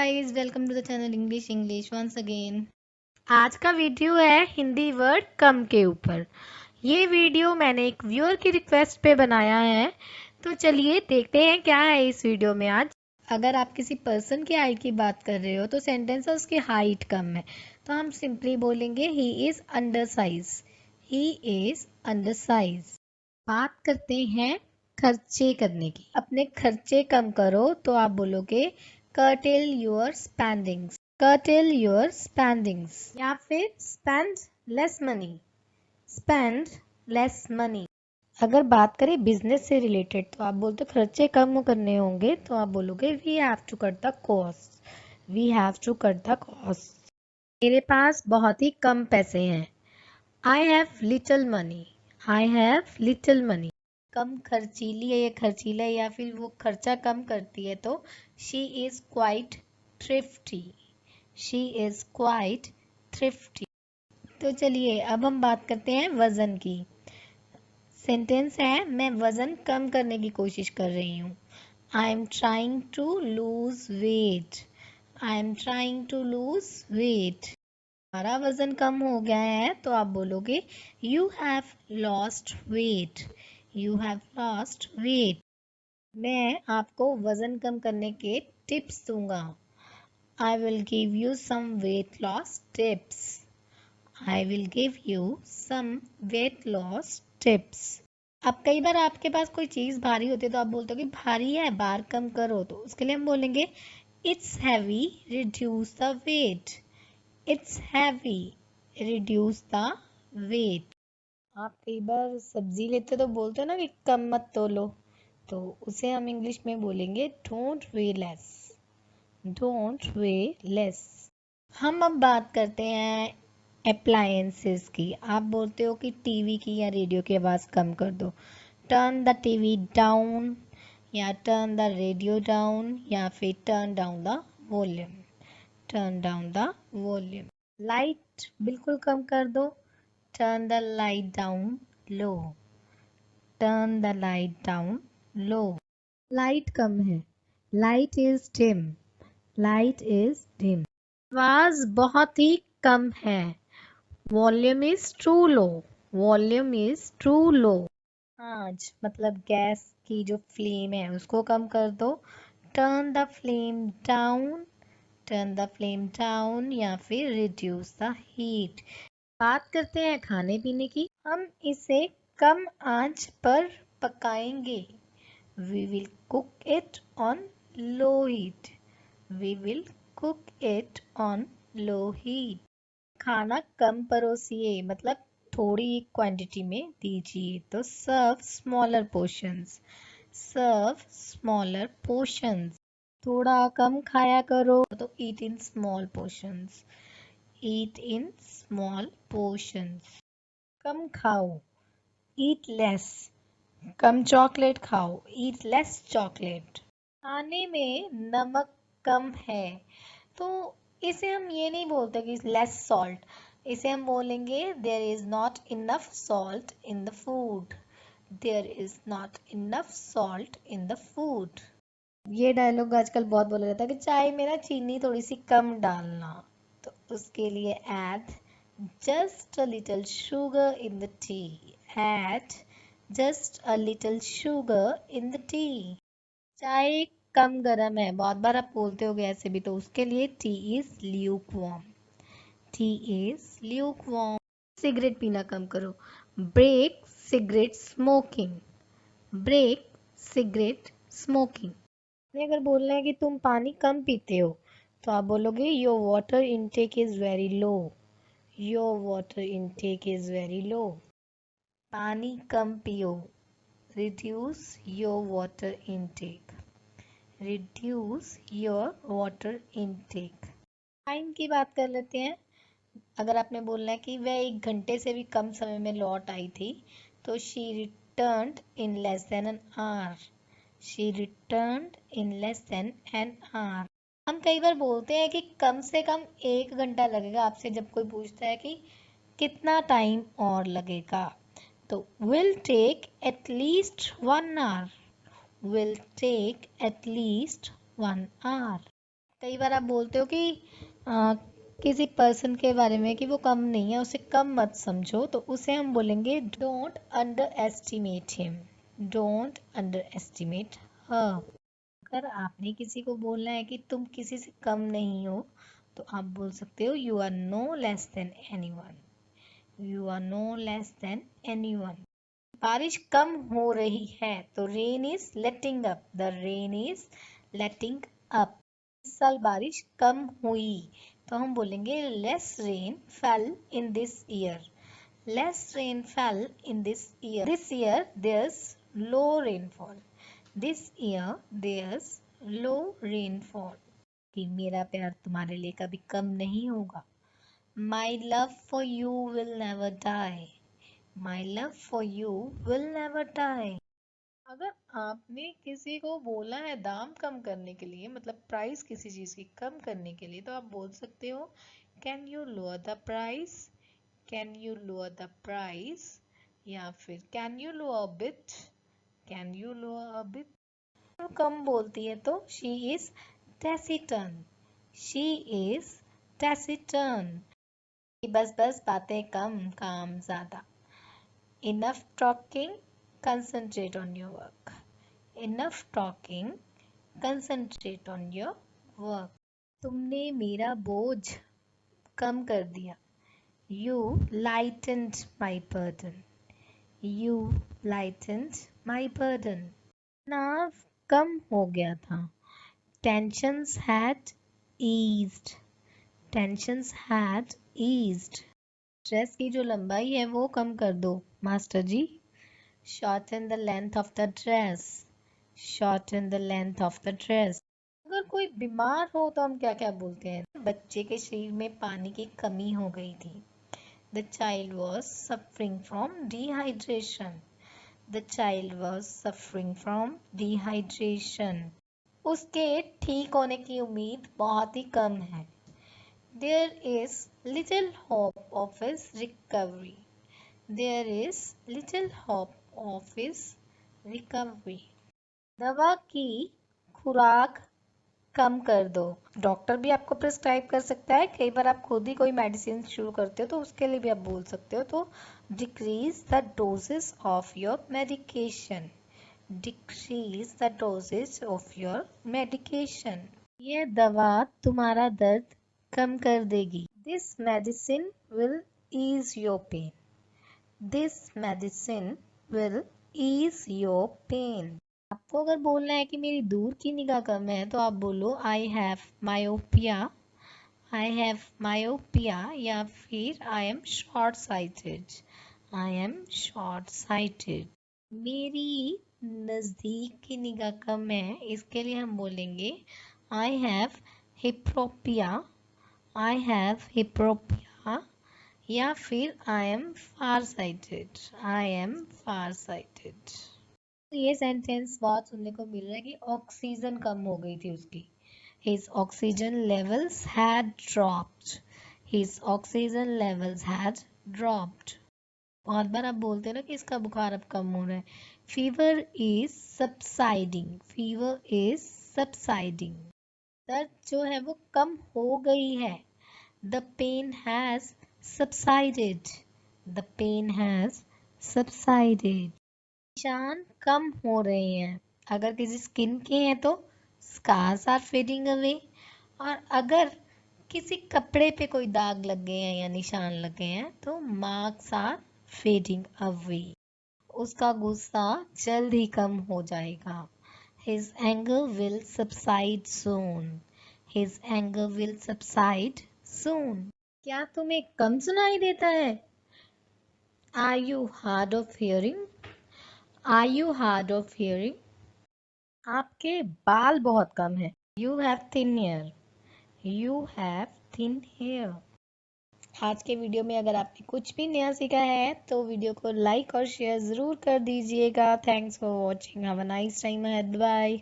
guys, welcome to the channel English once again. आज का video है हिंदी वर्ड कम के ऊपर। ये वीडियो मैंने एक व्यूअर की रिक्वेस्ट पे बनाया है, तो चलिए देखते हैं क्या है इस वीडियो में आज। अगर आप किसी पर्सन की हाइट की बात कर रहे हो तो सेंटेंस है उसकी हाइट कम है, तो हम सिंपली बोलेंगे he is under size. He is under size. बात करते हैं खर्चे करने की। अपने खर्चे कम करो तो आप बोलोगे cartel your spendings. Cartel your spendings या फिर spend less money. Spend less money. अगर बात करें बिजनेस से रिलेटेड तो आप बोलते हो खर्चे कम करने होंगे, तो आप बोलोगे we have to cut the cost. We have to cut the cost. मेरे पास बहुत ही कम पैसे हैं। I have little money. I have little money. कम खर्चीली है या खर्चीला है या फिर वो खर्चा कम करती है, तो she is quite thrifty. She is quite thrifty. तो चलिए अब हम बात करते हैं वजन की। सेंटेंस है मैं वजन कम करने की कोशिश कर रही हूँ। I am trying to lose weight. I am trying to lose weight. हमारा वजन कम हो गया है तो आप बोलोगे you have lost weight. You have lost weight. मैं आपको वजन कम करने के टिप्स दूंगा। I will give you some weight loss tips. I will give you some weight loss tips. अब कई बार आपके पास कोई चीज़ भारी होती है तो आप बोलते हो कि भारी है, भार कम करो, तो उसके लिए हम बोलेंगे It's heavy, reduce the weight. It's heavy, reduce the weight. आप कई बार सब्जी लेते हो तो बोलते हो ना कि कम मत तोलो, तो उसे हम इंग्लिश में बोलेंगे Don't weigh less. Don't weigh less. हम अब बात करते हैं अप्लायंसेस की। आप बोलते हो कि टीवी की या रेडियो की आवाज़ कम कर दो। टर्न द टीवी डाउन या टर्न द रेडियो डाउन या फिर turn down the volume. Turn down the volume. Light बिल्कुल कम कर दो। टर्न द लाइट डाउन लो। टर्न द लाइट डाउन लो। लाइट कम है। Light is dim. Light is dim. आवाज़ बहुत ही कम है। Volume is too low. Volume is too low. आंच मतलब गैस की जो फ्लेम है उसको कम कर दो। Turn the flame down. Turn the flame down या फिर रिड्यूस द हीट। बात करते हैं खाने पीने की। हम इसे कम आंच पर पकाएंगे। We will cook it on low heat. We will cook it on low heat. खाना कम परोसिए मतलब थोड़ी क्वांटिटी में दीजिए, तो serve smaller portions. Serve smaller portions. थोड़ा कम खाया करो तो eat in small portions. Eat in small portions. कम खाओ। Eat less. कम चॉकलेट खाओ। Eat less chocolate. खाने में नमक कम है, तो इसे हम ये नहीं बोलते कि लेस सॉल्ट। इसे हम बोलेंगे there is not enough salt in the food. There is not enough salt in the food. ये डायलॉग आजकल बहुत बोला जाता है कि चाय में ना चीनी थोड़ी सी कम डालना, तो उसके लिए add just a little sugar in the T. Add just a little sugar in the T. चाय कम गर्म है, बहुत बार आप बोलते हो ऐसे भी, तो उसके लिए tea is lukewarm. Tea is lukewarm. Cigarette पीना कम करो। Break cigarette smoking. Break cigarette smoking. अगर बोलना है कि तुम पानी कम पीते हो, तो आप बोलोगे your water intake is very low. Your water intake is very low. पानी कम पियो। Reduce your water intake. Reduce your water intake. Time की बात कर लेते हैं। अगर आपने बोलना है कि वह 1 घंटे से भी कम समय में लौट आई थी, तो she returned in less than an hour. She returned in less than an hour. हम कई बार बोलते हैं कि कम से कम 1 घंटा लगेगा। आपसे जब कोई पूछता है कि कितना टाइम और लगेगा, तो will take at least 1 hour। will take at least 1 hour. कई बार आप बोलते हो कि किसी पर्सन के बारे में कि वो कम नहीं है, उसे कम मत समझो, तो उसे हम बोलेंगे don't underestimate him, don't underestimate her. अगर आपने किसी को बोलना है कि तुम किसी से कम नहीं हो, तो आप बोल सकते हो you are no less than anyone, you are no less than anyone. बारिश कम हो रही है, तो rain is letting up, the rain is letting up. इस साल बारिश कम हुई, तो हम बोलेंगे less rain fell in this year, less rain fell in this year. This year there's low rainfall, this year there's low rainfall. कि मेरा प्यार तुम्हारे लिए कभी कम नहीं होगा। माई love for you will never die, my love for you will never die. अगर आपने किसी को बोला है दाम कम करने के लिए, मतलब प्राइस किसी चीज की कम करने के लिए, तो आप बोल सकते हो can you lower the price, can you lower the price, या फिर can you lower bit, can you lower a bit. तो कम बोलती है तो she is taciturn, she is taciturn। बस बस बातें कम, काम ज्यादा। Enough talking, concentrate on your work. Enough talking, concentrate on your work. तुमने मेरा बोझ कम कर दिया, you lightened my burden, you lightened my burden। तनाव कम हो गया था, tensions had eased, tensions had eased। Dress की जो लंबाई है वो कम कर दो master ji, shorten the length of the dress, shorten the length of the dress। अगर कोई बीमार हो तो हम क्या क्या बोलते हैं? बच्चे के शरीर में पानी की कमी हो गई थी, the child was suffering from dehydration, the child was suffering from dehydration। उसके ठीक होने की उम्मीद बहुत ही कम है, there is little hope of his recovery, there is little hope of his recovery। दवा की खुराक कम कर दो, डॉक्टर भी आपको प्रिस्क्राइब कर सकता है, कई बार आप खुद ही कोई मेडिसिन शुरू करते हो तो उसके लिए भी आप बोल सकते हो, तो decrease the doses of your medication, decrease the doses of your medication. ये दवा तुम्हारा दर्द कम कर देगी, this medicine will ease your pain, this medicine will ease your pain. आपको अगर बोलना है कि मेरी दूर की निगाह कम है, तो आप बोलो I have myopia, I have myopia, या फिर I am short sighted, I am short sighted. मेरी नजदीक की निगाह कम है, इसके लिए हम बोलेंगे I have हिप्रोपिया, I have hyperopia, या फिर I am far sighted, I am far sighted. ये सेंटेंस बहुत सुनने को मिल रहा है कि ऑक्सीजन कम हो गई थी उसकी, his oxygen levels had dropped, his oxygen levels had dropped। बहुत बार आप बोलते हैं ना कि इसका बुखार अब कम हो रहा है, fever is subsiding, fever is subsiding. दर्द जो है वो कम हो गई है, the pain has subsided, the pain has subsided। निशान कम हो रहे हैं, अगर किसी स्किन के हैं तो scars are fading away, और अगर किसी कपड़े पे कोई दाग लग गए हैं या निशान लग गए हैं तो marks are fading away। उसका गुस्सा जल्द ही कम हो जाएगा, his anger will subside soon, his anger will subside soon। क्या तुम्हें कम सुनाई देता है? Are you hard of hearing? Are you hard of hearing? आपके बाल बहुत कम है, You have thin hair, You have thin hair। आज के वीडियो में अगर आपने कुछ भी नया सीखा है तो वीडियो को लाइक और शेयर ज़रूर कर दीजिएगा। Thanks for watching, have a nice time ahead, bye.